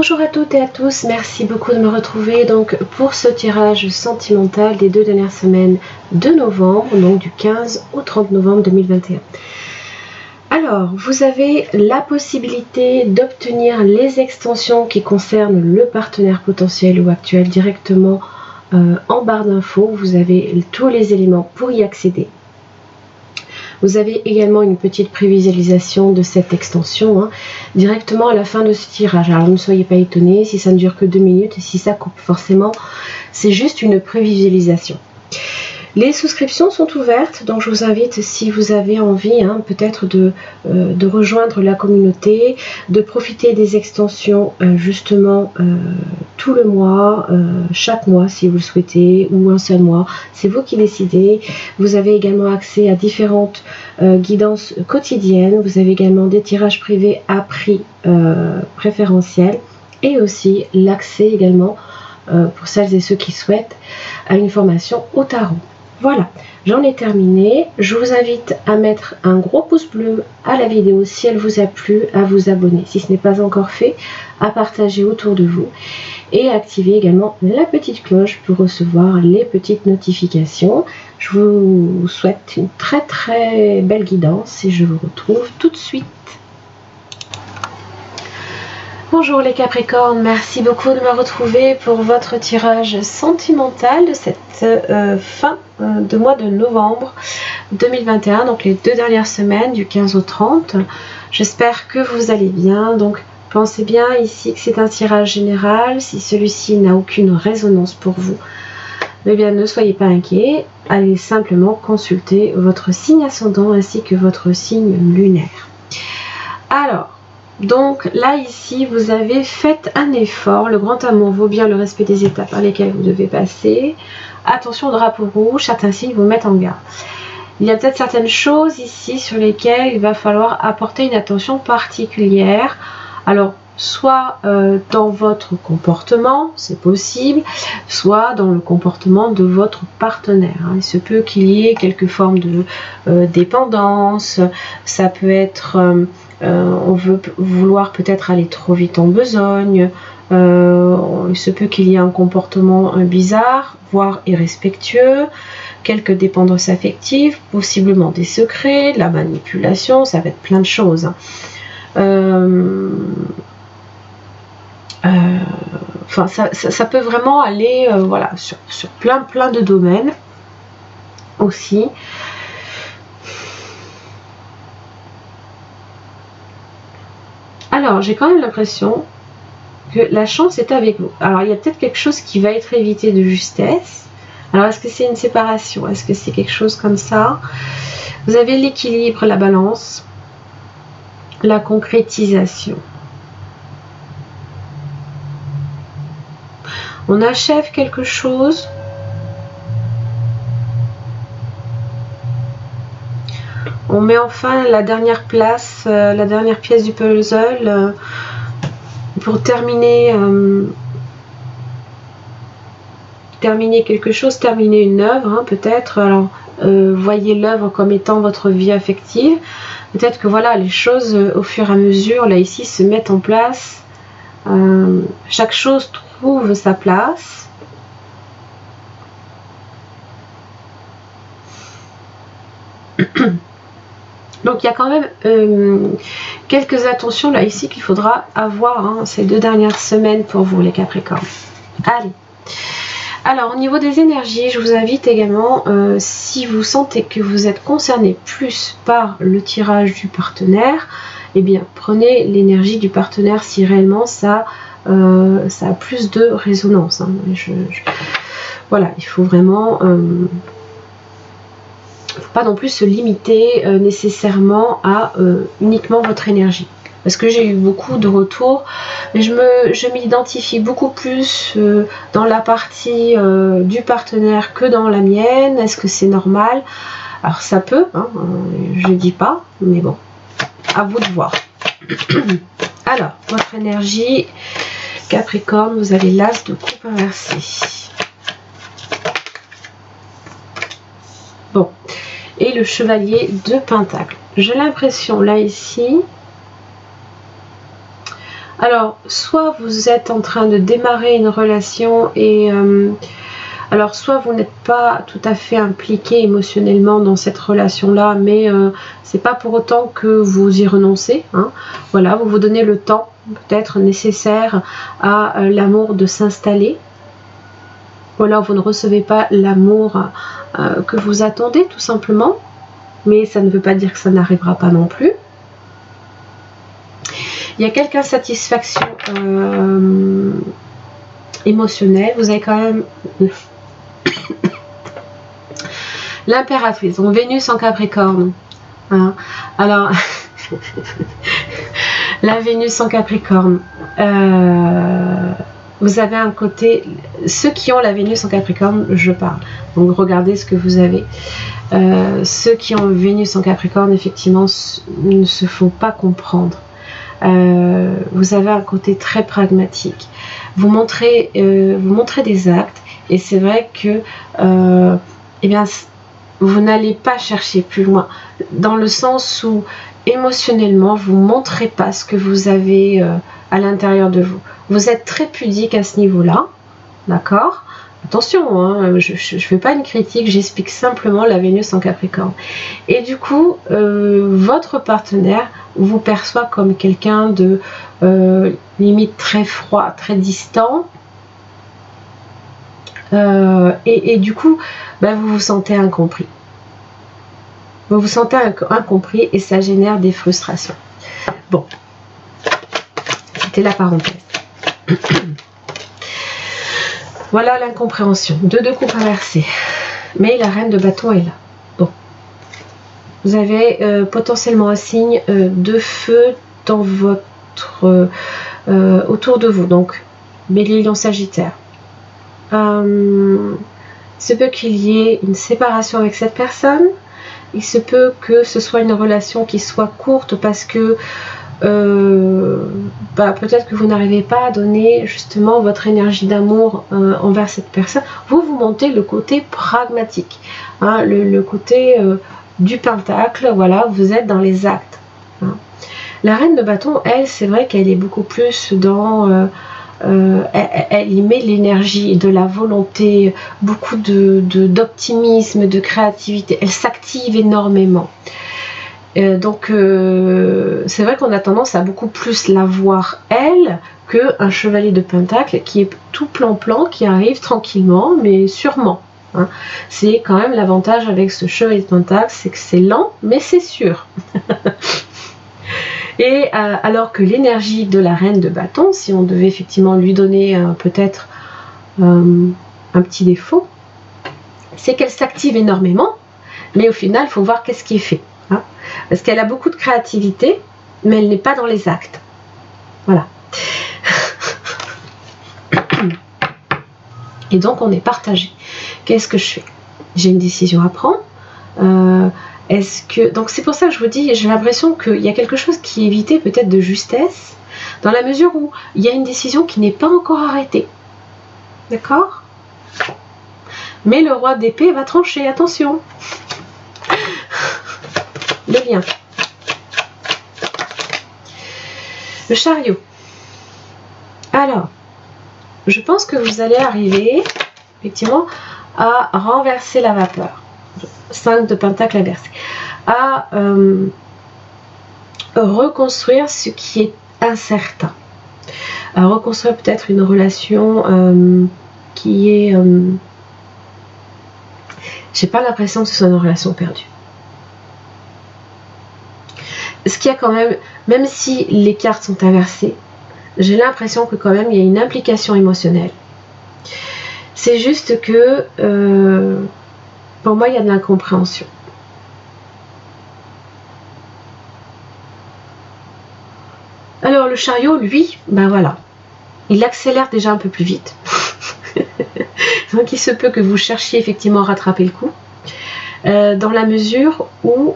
Bonjour à toutes et à tous, merci beaucoup de me retrouver donc pour ce tirage sentimental des 2 dernières semaines de novembre, donc du 15 au 30 novembre 2021. Alors, vous avez la possibilité d'obtenir les extensions qui concernent le partenaire potentiel ou actuel directement en barre d'infos. Vous avez tous les éléments pour y accéder. Vous avez également une petite prévisualisation de cette extension directement à la fin de ce tirage. Alors ne soyez pas étonnés si ça ne dure que 2 minutes et si ça coupe. Forcément, c'est juste une prévisualisation. Les souscriptions sont ouvertes, donc je vous invite, si vous avez envie peut-être de rejoindre la communauté, de profiter des extensions justement tout le mois, chaque mois si vous le souhaitez, ou un seul mois, c'est vous qui décidez. Vous avez également accès à différentes guidances quotidiennes, vous avez également des tirages privés à prix préférentiel, et aussi l'accès également, pour celles et ceux qui souhaitent, à une formation au tarot. Voilà, j'en ai terminé. Je vous invite à mettre un gros pouce bleu à la vidéo si elle vous a plu, à vous abonner si ce n'est pas encore fait, à partager autour de vous et à activer également la petite cloche pour recevoir les petites notifications. Je vous souhaite une très très belle guidance et je vous retrouve tout de suite. Bonjour les Capricornes, merci beaucoup de me retrouver pour votre tirage sentimental de cette fin de mois de novembre 2021, donc les 2 dernières semaines du 15 au 30. J'espère que vous allez bien. Donc pensez bien ici que c'est un tirage général. Si celui-ci n'a aucune résonance pour vous, eh bien ne soyez pas inquiets, allez simplement consulter votre signe ascendant ainsi que votre signe lunaire. Alors, donc là ici vous avez fait un effort, le grand amour vaut bien le respect des étapes par lesquelles vous devez passer. Attention au drapeau rouge, certains signes vous mettent en garde. Il y a peut-être certaines choses ici sur lesquelles il va falloir apporter une attention particulière. Alors soit dans votre comportement, c'est possible, soit dans le comportement de votre partenaire. Il se peut qu'il y ait quelques formes de dépendance, ça peut être... on veut vouloir peut-être aller trop vite en besogne, il se peut qu'il y ait un comportement bizarre, voire irrespectueux, quelques dépendances affectives, possiblement des secrets, de la manipulation, ça va être plein de choses. Enfin, ça peut vraiment aller voilà, sur plein de domaines aussi. Alors, j'ai quand même l'impression que la chance est avec vous. Alors, il y a peut-être quelque chose qui va être évité de justesse. Alors, est-ce que c'est une séparation? Est-ce que c'est quelque chose comme ça? Vous avez l'équilibre, la balance, la concrétisation. On achève quelque chose. On met enfin la dernière place, la dernière pièce du puzzle pour terminer quelque chose, terminer une œuvre peut-être. Alors voyez l'œuvre comme étant votre vie affective. Peut-être que voilà, les choses au fur et à mesure là ici se mettent en place. Chaque chose trouve sa place. Donc il y a quand même quelques attentions là ici qu'il faudra avoir ces 2 dernières semaines pour vous les Capricornes. Allez. Alors au niveau des énergies, je vous invite également, si vous sentez que vous êtes concerné plus par le tirage du partenaire, eh bien prenez l'énergie du partenaire si réellement ça a plus de résonance. Voilà, il faut vraiment... faut pas non plus se limiter nécessairement à uniquement votre énergie, parce que j'ai eu beaucoup de retours, mais je m'identifie beaucoup plus dans la partie du partenaire que dans la mienne. Est-ce que c'est normal? Alors ça peut, je dis pas, mais bon, à vous de voir. Alors votre énergie Capricorne, vous avez l'as de coupe inversé. Bon, et le chevalier de Pentacle. J'ai l'impression là ici, Alors, soit vous êtes en train de démarrer une relation et... alors, soit vous n'êtes pas tout à fait impliqué émotionnellement dans cette relation-là, mais c'est pas pour autant que vous y renoncez. Hein. Voilà, vous vous donnez le temps peut-être nécessaire à l'amour de s'installer. Ou alors vous ne recevez pas l'amour que vous attendez tout simplement, mais ça ne veut pas dire que ça n'arrivera pas non plus. Il y a quelques insatisfactions émotionnelles. Vous avez quand même l'impératrice, donc Vénus en Capricorne. Hein. Alors, la Vénus en Capricorne, vous avez un côté, ceux qui ont la Vénus en Capricorne, je parle, donc regardez ce que vous avez. Ceux qui ont Vénus en Capricorne, effectivement, ne se font pas comprendre. Vous avez un côté très pragmatique. Vous montrez des actes, et c'est vrai que eh bien, vous n'allez pas chercher plus loin, dans le sens où émotionnellement, vous ne montrez pas ce que vous avez à l'intérieur de vous. Vous êtes très pudique à ce niveau-là, d'accord? Attention, hein, je ne fais pas une critique, j'explique simplement la Vénus en Capricorne. Et du coup, votre partenaire vous perçoit comme quelqu'un de limite très froid, très distant. Et du coup, ben, vous vous sentez incompris. Vous vous sentez incompris et ça génère des frustrations. Bon, c'était la parenthèse. Voilà l'incompréhension. Deux coups inversés. Mais la reine de bâton est là. Bon. Vous avez potentiellement un signe de feu dans votre autour de vous. Donc, Bélier, Lion, Sagittaire. Il se peut qu'il y ait une séparation avec cette personne. Il se peut que ce soit une relation qui soit courte parce que peut-être que vous n'arrivez pas à donner justement votre énergie d'amour envers cette personne. Vous montez le côté pragmatique, hein, le côté du pentacle, voilà, vous êtes dans les actes. Hein. La reine de bâton, elle, c'est vrai qu'elle est beaucoup plus dans... elle y met l'énergie, de la volonté, beaucoup d'optimisme, de créativité. Elle s'active énormément. Donc c'est vrai qu'on a tendance à beaucoup plus la voir elle qu'un chevalier de pentacle qui est tout plan qui arrive tranquillement mais sûrement. Hein. C'est quand même l'avantage avec ce chevalier de pentacle, c'est que c'est lent mais c'est sûr. Et alors que l'énergie de la reine de bâton, si on devait effectivement lui donner peut-être un petit défaut, c'est qu'elle s'active énormément, mais au final il faut voir qu'est-ce qui est fait. Hein, parce qu'elle a beaucoup de créativité, mais elle n'est pas dans les actes. Voilà. Et donc on est partagé. Qu'est-ce que je fais? J'ai une décision à prendre. Donc c'est pour ça que je vous dis, j'ai l'impression qu'il y a quelque chose qui est évité peut-être de justesse, dans la mesure où il y a une décision qui n'est pas encore arrêtée. D'accord? Mais le roi d'épée va trancher, attention. Le lien. Le chariot. Alors, je pense que vous allez arriver, effectivement, à renverser la vapeur. 5 de pentacle inversé. À reconstruire ce qui est incertain. À reconstruire peut-être une relation qui est... j'ai pas l'impression que ce soit une relation perdue. Ce qu'il y a quand même si les cartes sont inversées, j'ai l'impression que quand même il y a une implication émotionnelle. C'est juste que pour moi il y a de l'incompréhension. Alors le chariot, lui, ben voilà, il accélère déjà un peu plus vite. Donc il se peut que vous cherchiez effectivement à rattraper le coup, dans la mesure où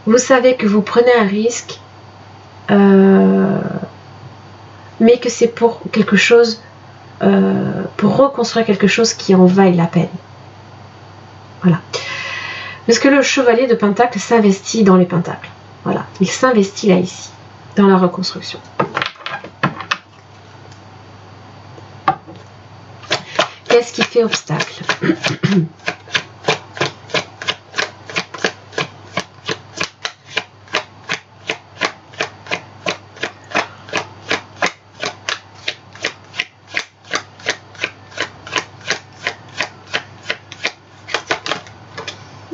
vous savez que vous prenez un risque, mais que c'est pour quelque chose, pour reconstruire quelque chose qui en vaille la peine. Voilà. Parce que le chevalier de pentacle s'investit dans les pentacles. Voilà, il s'investit là ici, dans la reconstruction. Qu'est-ce qui fait obstacle?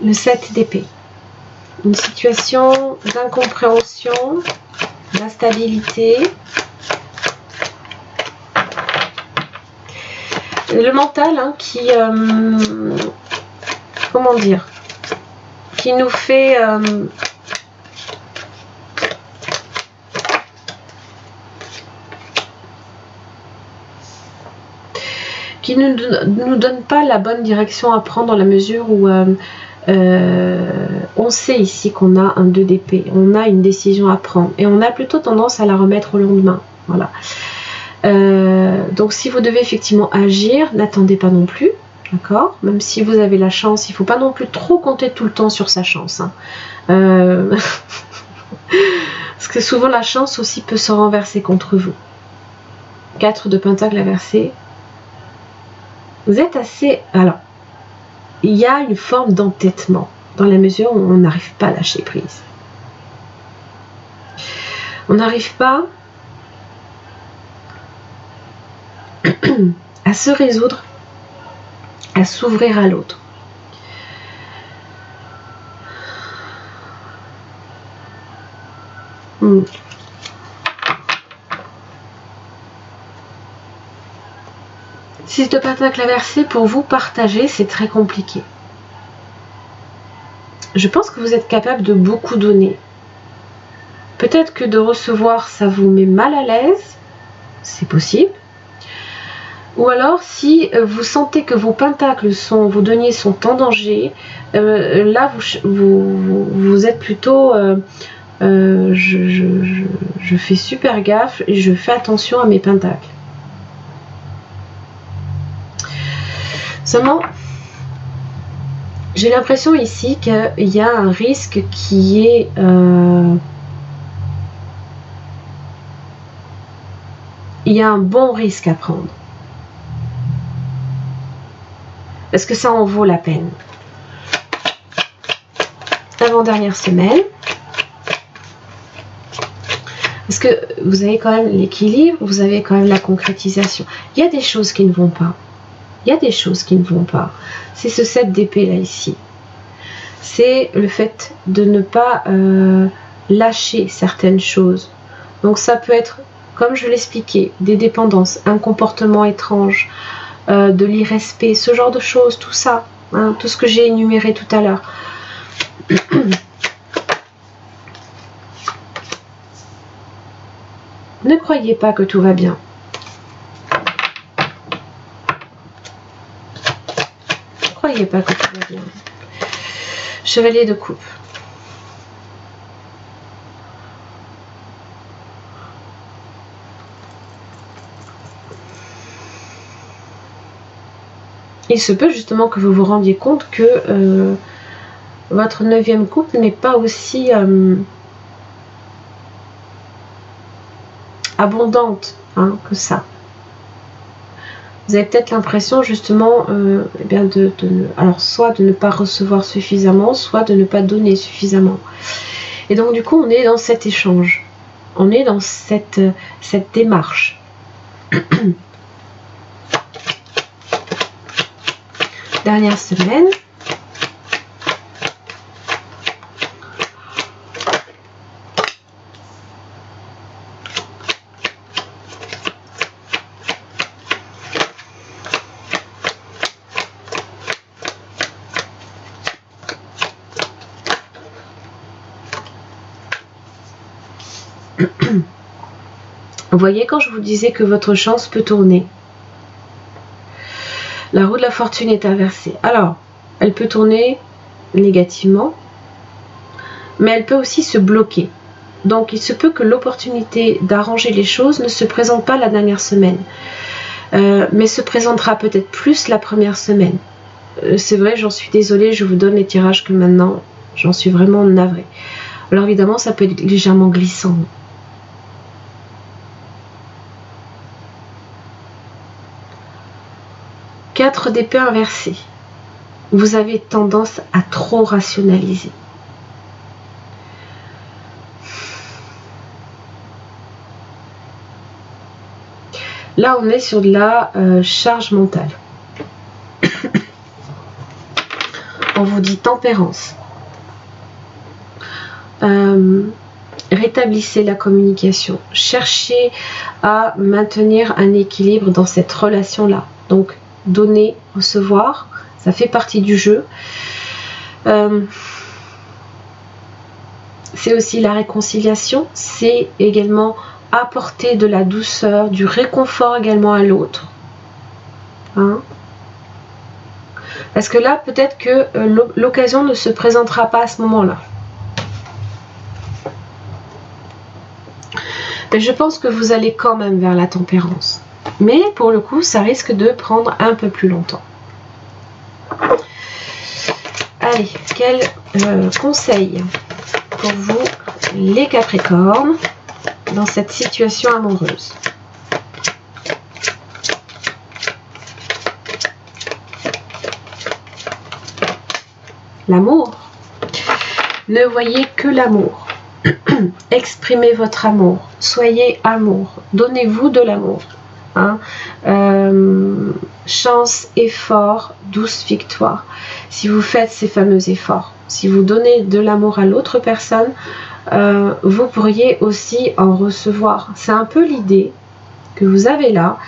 Le 7 d'épée. Une situation d'incompréhension, d'instabilité. Le mental hein, qui, comment dire, qui nous fait qui ne nous donne pas la bonne direction à prendre dans la mesure où on sait ici qu'on a un 2 d'épée, on a une décision à prendre et on a plutôt tendance à la remettre au lendemain. Voilà. Donc si vous devez effectivement agir, n'attendez pas non plus, d'accord? Même si vous avez la chance, il ne faut pas non plus trop compter tout le temps sur sa chance. Hein. Parce que souvent la chance aussi peut se renverser contre vous. 4 de pentacle inversé. Vous êtes assez... Alors, il y a une forme d'entêtement dans la mesure où on n'arrive pas à lâcher prise. On n'arrive pas à se résoudre, à s'ouvrir à l'autre. Six de pentacle inversé, pour vous partager, c'est très compliqué. Je pense que vous êtes capable de beaucoup donner. Peut-être que de recevoir, ça vous met mal à l'aise, c'est possible. Ou alors, si vous sentez que vos pentacles vos deniers sont en danger, là, vous êtes plutôt... je fais super gaffe et je fais attention à mes pentacles. Seulement, j'ai l'impression ici qu'il y a un risque qui est... il y a un bon risque à prendre. Est-ce que ça en vaut la peine? Avant-dernière semaine. Parce que vous avez quand même l'équilibre, vous avez quand même la concrétisation. Il y a des choses qui ne vont pas. Il y a des choses qui ne vont pas. C'est ce 7 d'épée là ici. C'est le fait de ne pas lâcher certaines choses. Donc ça peut être, comme je l'expliquais, des dépendances, un comportement étrange, de l'irrespect, ce genre de choses, tout ça, hein, tout ce que j'ai énuméré tout à l'heure. Ne croyez pas que tout va bien. Ne croyez pas que tout va bien. Chevalier de coupe. Il se peut justement que vous vous rendiez compte que votre 9e couple n'est pas aussi abondante hein, que ça. Vous avez peut-être l'impression justement eh bien alors soit de ne pas recevoir suffisamment, soit de ne pas donner suffisamment. Et donc du coup on est dans cet échange, on est dans cette démarche. Dernière semaine. Vous voyez quand je vous disais que votre chance peut tourner. La roue de la fortune est inversée. Alors, elle peut tourner négativement, mais elle peut aussi se bloquer. Donc, il se peut que l'opportunité d'arranger les choses ne se présente pas la dernière semaine, mais se présentera peut-être plus la première semaine. C'est vrai, j'en suis désolée, je vous donne les tirages que maintenant, j'en suis vraiment navrée. Alors évidemment, ça peut être légèrement glissant. 4 d'épée inversée. Vous avez tendance à trop rationaliser. Là, on est sur de la charge mentale. On vous dit tempérance. Rétablissez la communication. Cherchez à maintenir un équilibre dans cette relation-là. Donc, donner, recevoir, ça fait partie du jeu. C'est aussi la réconciliation. C'est également apporter de la douceur, du réconfort également à l'autre. Hein? Parce que là, peut-être que l'occasion ne se présentera pas à ce moment-là. Mais je pense que vous allez quand même vers la tempérance. Mais pour le coup, ça risque de prendre un peu plus longtemps. Allez, quel conseil pour vous, les Capricornes, dans cette situation amoureuse? L'amour. Ne voyez que l'amour. Exprimez votre amour. Soyez amour. Donnez-vous de l'amour. Hein? Chance, effort, douce victoire. Si vous faites ces fameux efforts, si vous donnez de l'amour à l'autre personne, vous pourriez aussi en recevoir. C'est un peu l'idée que vous avez là,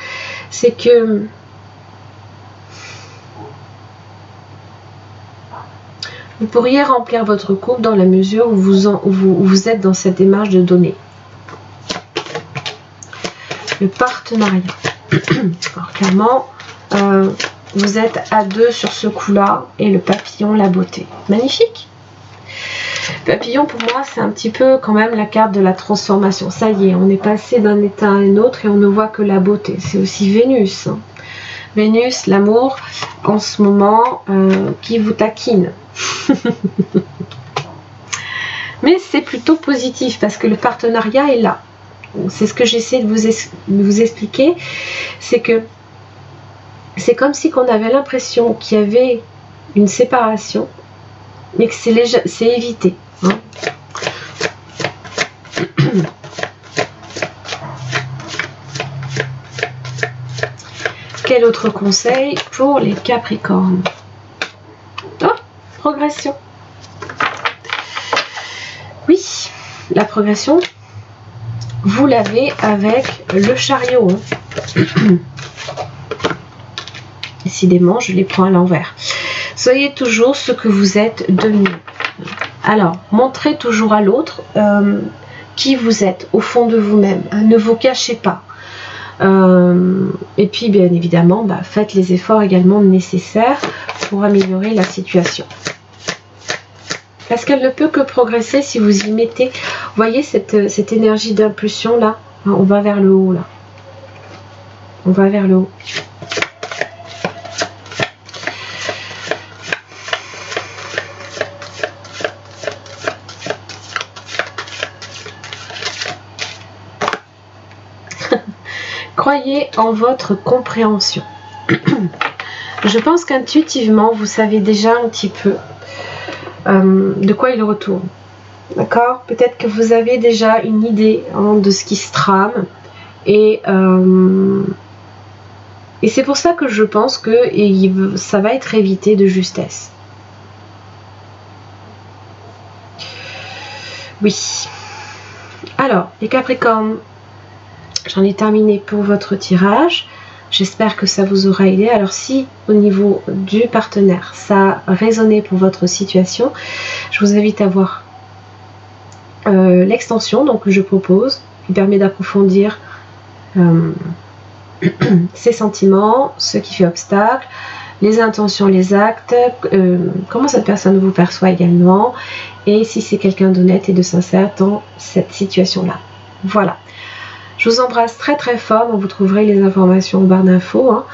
c'est que vous pourriez remplir votre couple dans la mesure où vous êtes dans cette démarche de donner. Le partenariat. Alors, clairement, vous êtes à deux sur ce coup-là, et le papillon, la beauté. Magnifique. Papillon, pour moi, c'est un petit peu quand même la carte de la transformation. Ça y est, on est passé d'un état à un autre et on ne voit que la beauté. C'est aussi Vénus. Hein. Vénus, l'amour, en ce moment, qui vous taquine. Mais c'est plutôt positif parce que le partenariat est là. C'est ce que j'essaie de vous expliquer. C'est que c'est comme si on avait l'impression qu'il y avait une séparation, mais que c'est évité. Hein. Quel autre conseil pour les Capricornes? Oh, progression. Oui, la progression, vous l'avez avec le chariot. Hein. Décidément, je les prends à l'envers. Soyez toujours ce que vous êtes devenu. Alors, montrez toujours à l'autre qui vous êtes au fond de vous-même. Hein, ne vous cachez pas. Et puis, bien évidemment, faites les efforts également nécessaires pour améliorer la situation. Parce qu'elle ne peut que progresser si vous y mettez, vous voyez cette énergie d'impulsion là, hein, on va vers le haut là. On va vers le haut. Croyez en votre compréhension. Je pense qu'intuitivement, vous savez déjà un petit peu de quoi il retourne. D'accord? Peut-être que vous avez déjà une idée de ce qui se trame. Et c'est pour ça que je pense que ça va être évité de justesse. Oui. Alors, les Capricornes, j'en ai terminé pour votre tirage. J'espère que ça vous aura aidé. Alors si au niveau du partenaire, ça a résonné pour votre situation, je vous invite à voir l'extension donc, que je propose, qui permet d'approfondir ses sentiments, ce qui fait obstacle, les intentions, les actes, comment cette personne vous perçoit également, et si c'est quelqu'un d'honnête et de sincère dans cette situation-là. Voilà. Je vous embrasse très très fort, donc vous trouverez les informations en barre d'infos. Hein.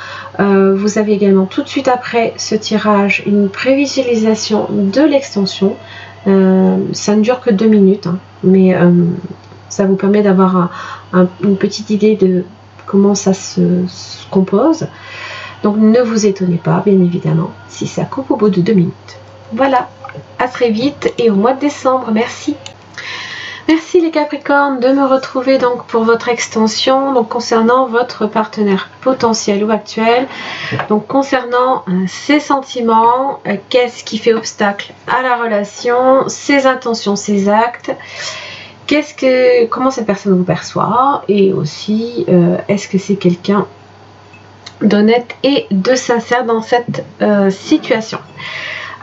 Vous avez également tout de suite après ce tirage une prévisualisation de l'extension. Ça ne dure que 2 minutes, hein, mais ça vous permet d'avoir une petite idée de comment ça se compose. Donc ne vous étonnez pas, bien évidemment, si ça coupe au bout de 2 minutes. Voilà, à très vite et au mois de décembre. Merci. Merci les Capricornes de me retrouver donc pour votre extension, donc concernant votre partenaire potentiel ou actuel. Donc concernant ses sentiments, qu'est-ce qui fait obstacle à la relation, ses intentions, ses actes, comment cette personne vous perçoit, et aussi est-ce que c'est quelqu'un d'honnête et de sincère dans cette situation.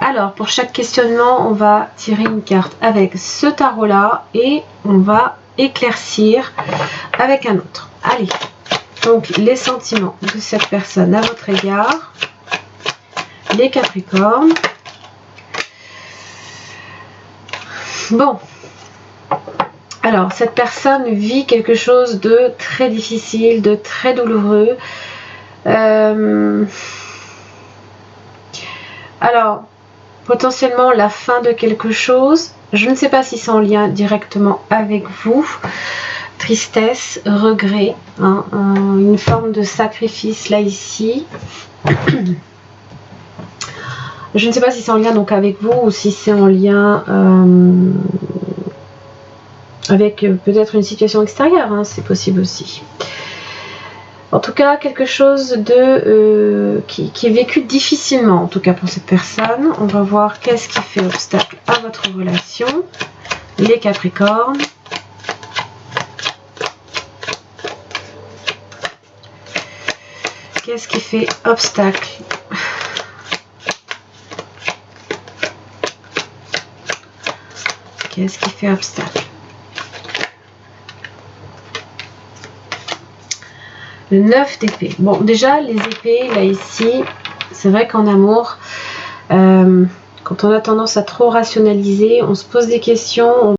Alors, pour chaque questionnement, on va tirer une carte avec ce tarot-là et on va éclaircir avec un autre. Allez, donc les sentiments de cette personne à votre égard, les Capricornes. Bon, alors cette personne vit quelque chose de très difficile, de très douloureux. Alors, potentiellement la fin de quelque chose. Je ne sais pas si c'est en lien directement avec vous. Tristesse, regret, hein, une forme de sacrifice là ici. Je ne sais pas si c'est en lien donc avec vous ou si c'est en lien avec peut-être une situation extérieure, hein, c'est possible aussi. En tout cas, quelque chose de qui est vécu difficilement, en tout cas pour cette personne. On va voir qu'est-ce qui fait obstacle à votre relation. Les Capricornes. Qu'est-ce qui fait obstacle? Qu'est-ce qui fait obstacle? Le 9 d'épée. Bon, déjà, les épées, là, ici, c'est vrai qu'en amour, quand on a tendance à trop rationaliser, on se pose des questions,